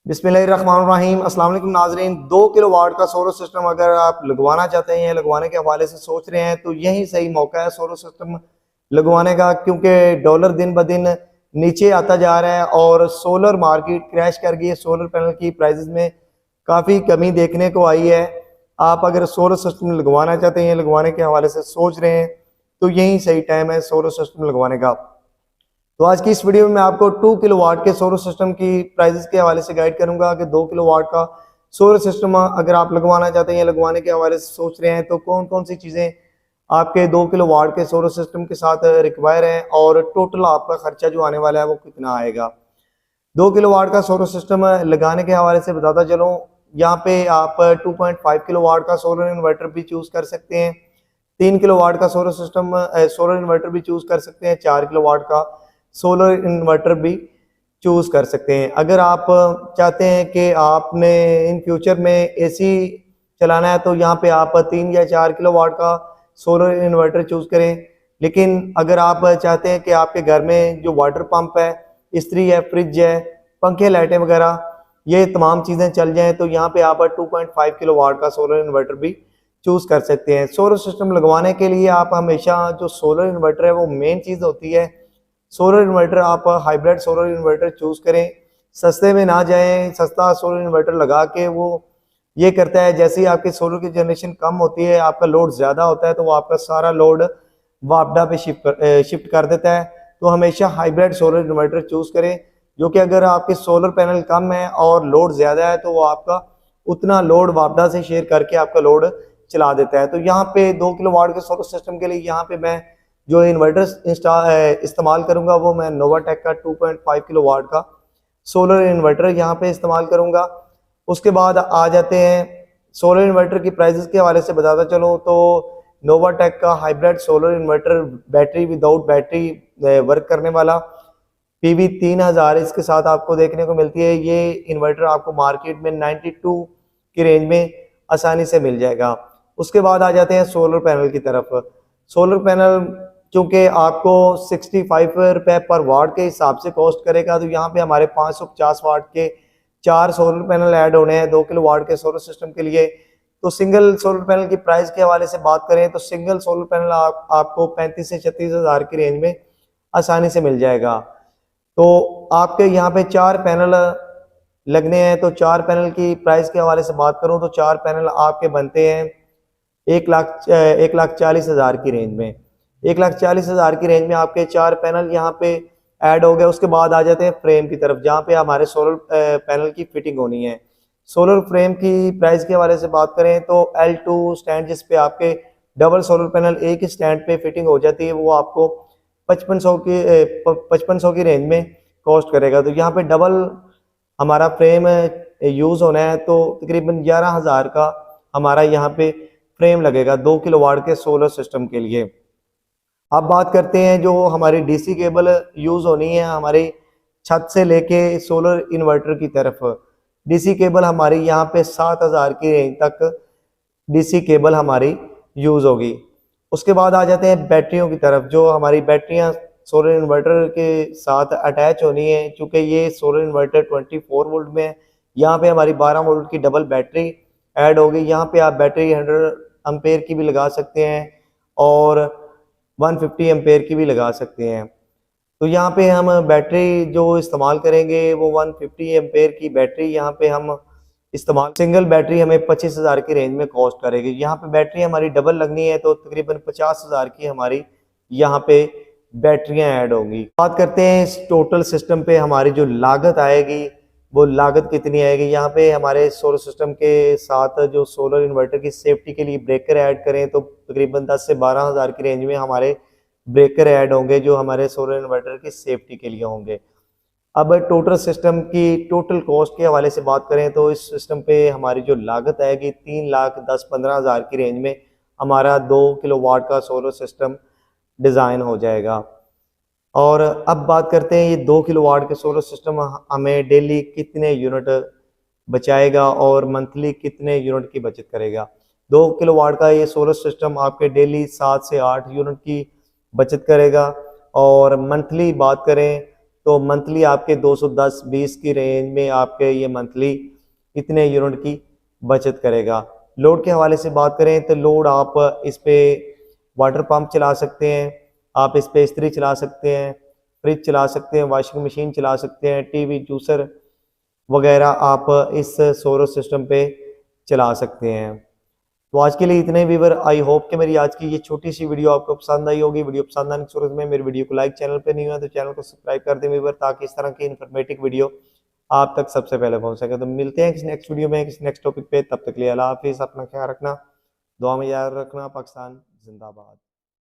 बिस्मिल्लाहिर्रहमानिर्रहीम। अस्सलाम वालेकुम नाज़रीन। 2 किलोवाट का सोलर सिस्टम अगर आप लगवाना चाहते हैं, लगवाने के हवाले से सोच रहे हैं, तो यही सही मौका है सोलर सिस्टम लगवाने का, क्योंकि डॉलर दिन ब दिन नीचे आता जा रहा है और सोलर मार्केट क्रैश कर गई है। सोलर पैनल की प्राइसेस में काफ़ी कमी देखने को आई है। आप अगर सोलर सिस्टम लगवाना चाहते हैं, लगवाने के हवाले से सोच रहे हैं, तो यही सही टाइम है सोलर सिस्टम लगवाने का। तो आज की इस वीडियो में मैं आपको 2 किलोवाट के सोलर सिस्टम की प्राइसेस के हवाले से गाइड करूंगा कि 2 किलोवाट का सोलर सिस्टम अगर आप लगवाना चाहते हैं या लगवाने के हवाले से सोच रहे हैं, तो कौन कौन सी चीज़ें आपके 2 किलोवाट के सोलर सिस्टम के साथ रिक्वायर है और टोटल आपका खर्चा जो आने वाला है वो कितना आएगा। 2 किलोवाट का सोलर सिस्टम लगाने के हवाले से बताता चलूँ, यहाँ पे आप 2.5 किलोवाट का सोलर इन्वर्टर भी चूज़ कर सकते हैं, 3 किलोवाट का सोलर इन्वर्टर भी चूज़ कर सकते हैं, 4 किलोवाट का सोलर इन्वर्टर भी चूज़ कर सकते हैं। अगर आप चाहते हैं कि आपने इन फ्यूचर में एसी चलाना है, तो यहाँ पे आप 3 या 4 किलोवाट का सोलर इन्वर्टर चूज़ करें। लेकिन अगर आप चाहते हैं कि आपके घर में जो वाटर पंप है, इस्त्री है, फ्रिज है, पंखे, लाइटें वगैरह, ये तमाम चीज़ें चल जाएं, तो यहाँ पे आप 2.5 किलोवाट का सोलर इन्वर्टर भी चूज़ कर सकते हैं। सोलर सिस्टम लगवाने के लिए आप हमेशा जो सोलर इन्वर्टर है वो मेन चीज़ होती है। सोलर इन्वर्टर आप हाइब्रिड सोलर इन्वर्टर चूज़ करें, सस्ते में ना जाएं। सस्ता सोलर इन्वर्टर लगा के वो ये करता है, जैसे ही आपकी सोलर की जनरेशन कम होती है, आपका लोड ज़्यादा होता है, तो वो आपका सारा लोड वापडा पे शिफ्ट कर देता है। तो हमेशा हाइब्रिड सोलर इन्वर्टर चूज़ करें, जो कि अगर आपके सोलर पैनल कम है और लोड ज़्यादा है, तो वो आपका उतना लोड वापडा से शेयर करके आपका लोड चला देता है। तो यहाँ पे 2 किलोवाट के सोलर सिस्टम के लिए यहाँ पे मैं जो इन्वर्टर इस्तेमाल करूंगा वो मैं नोवाटेक का 2.5 किलोवाट का सोलर इन्वर्टर यहाँ पे इस्तेमाल करूंगा। उसके बाद आ जाते हैं सोलर इन्वर्टर की प्राइसेस के हवाले से बताता चलूँ, तो नोवाटेक का hybrid solar inverter battery without battery work करने वाला PV 3000 इसके साथ आपको देखने को मिलती है। ये इन्वर्टर आपको मार्केट में 92 की रेंज में आसानी से मिल जाएगा। उसके बाद आ जाते हैं सोलर पैनल की तरफ। सोलर पैनल चूँकि आपको 65 रुपये पर वाट के हिसाब से कॉस्ट करेगा, तो यहाँ पे हमारे 550 वाट के 4 सोलर पैनल ऐड होने हैं 2 किलोवाट के सोलर सिस्टम के लिए। तो सिंगल सोलर पैनल की प्राइस के हवाले से बात करें, तो सिंगल सोलर पैनल आपको 35 से 36 हज़ार की रेंज में आसानी से मिल जाएगा। तो आपके यहाँ पे 4 पैनल लगने हैं, तो 4 पैनल की प्राइस के हवाले से बात करूँ, तो 4 पैनल आपके बनते हैं 1,40,000 की रेंज में। 1,40,000 की रेंज में आपके 4 पैनल यहाँ पे ऐड हो गए। उसके बाद आ जाते हैं फ्रेम की तरफ, जहाँ पे हमारे सोलर पैनल की फिटिंग होनी है। सोलर फ्रेम की प्राइस के हवाले से बात करें, तो L2 स्टैंड जिस पे आपके डबल सोलर पैनल एक ही स्टैंड पे फिटिंग हो जाती है, वो आपको 5500 की रेंज में कॉस्ट करेगा। तो यहाँ पे डबल हमारा फ्रेम यूज़ होना है, तो तकरीबन 11,000 का हमारा यहाँ पे फ्रेम लगेगा 2 किलोवाट के सोलर सिस्टम के लिए। अब बात करते हैं जो हमारी DC केबल यूज़ होनी है हमारी छत से लेके सोलर इन्वर्टर की तरफ। DC केबल हमारी यहाँ पे 7,000 की रेंज तक DC केबल हमारी यूज़ होगी। उसके बाद आ जाते हैं बैटरियों की तरफ। जो हमारी बैटरियाँ सोलर इन्वर्टर के साथ अटैच होनी है, चूँकि ये सोलर इन्वर्टर 24 वोल्ट में है, यहाँ पे हमारी 12 वोल्ट की डबल बैटरी ऐड होगी। यहाँ पे आप बैटरी 100 एम्पेयर की भी लगा सकते हैं और 150 एम्पेयर की भी लगा सकते हैं। तो यहाँ पे हम बैटरी जो इस्तेमाल करेंगे वो 150 एम्पेयर की बैटरी यहाँ पे हम इस्तेमाल, सिंगल बैटरी हमें 25,000 की रेंज में कॉस्ट करेगी। यहाँ पे बैटरी हमारी डबल लगनी है, तो तकरीबन 50,000 की हमारी यहाँ पे बैटरियाँ ऐड होंगी। बात करते हैं इस टोटल सिस्टम पे हमारी जो लागत आएगी वो लागत कितनी आएगी। यहाँ पे हमारे सोलर सिस्टम के साथ जो सोलर इन्वर्टर की सेफ्टी के लिए ब्रेकर ऐड करें, तो तकरीबन 10 से 12,000 की रेंज में हमारे ब्रेकर ऐड होंगे, जो हमारे सोलर इन्वर्टर की सेफ्टी के लिए होंगे। अब टोटल सिस्टम की टोटल कॉस्ट के हवाले से बात करें, तो इस सिस्टम पे हमारी जो लागत आएगी 3,10,15,000 की रेंज में हमारा 2 किलोवाट का सोलर सिस्टम डिज़ाइन हो जाएगा। और अब बात करते हैं ये 2 किलोवाट के सोलर सिस्टम हमें डेली कितने यूनिट बचाएगा और मंथली कितने यूनिट की बचत करेगा। 2 किलोवाट का ये सोलर सिस्टम आपके डेली 7 से 8 यूनिट की बचत करेगा। और मंथली बात करें तो मंथली आपके 210-20 की रेंज में आपके ये मंथली इतने यूनिट की बचत करेगा। लोड के हवाले से बात करें तो लोड आप इस पे वाटर पंप चला सकते हैं, आप इस पे इस्त्री चला सकते हैं, फ्रिज चला सकते हैं, वॉशिंग मशीन चला सकते हैं, टीवी, जूसर वगैरह आप इस सोलर सिस्टम पे चला सकते हैं। तो आज के लिए इतने व्यूअर, आई होप कि मेरी आज की ये छोटी सी वीडियो आपको पसंद आई होगी। वीडियो पसंद आने की सूरत में मेरी वीडियो को लाइक, चैनल पे नहीं हुआ तो चैनल को सब्सक्राइब कर दें व्यूअर, ताकि इस तरह की इन्फॉर्मेटिव वीडियो आप तक सबसे पहले पहुंच सके। तो मिलते हैं किसी नेक्स्ट वीडियो में, किसी नेक्स्ट टॉपिक पे। तब तक के लिए अल्लाह हाफिज़, अपना ख्याल रखना, दुआ में याद रखना। पाकिस्तान जिंदाबाद।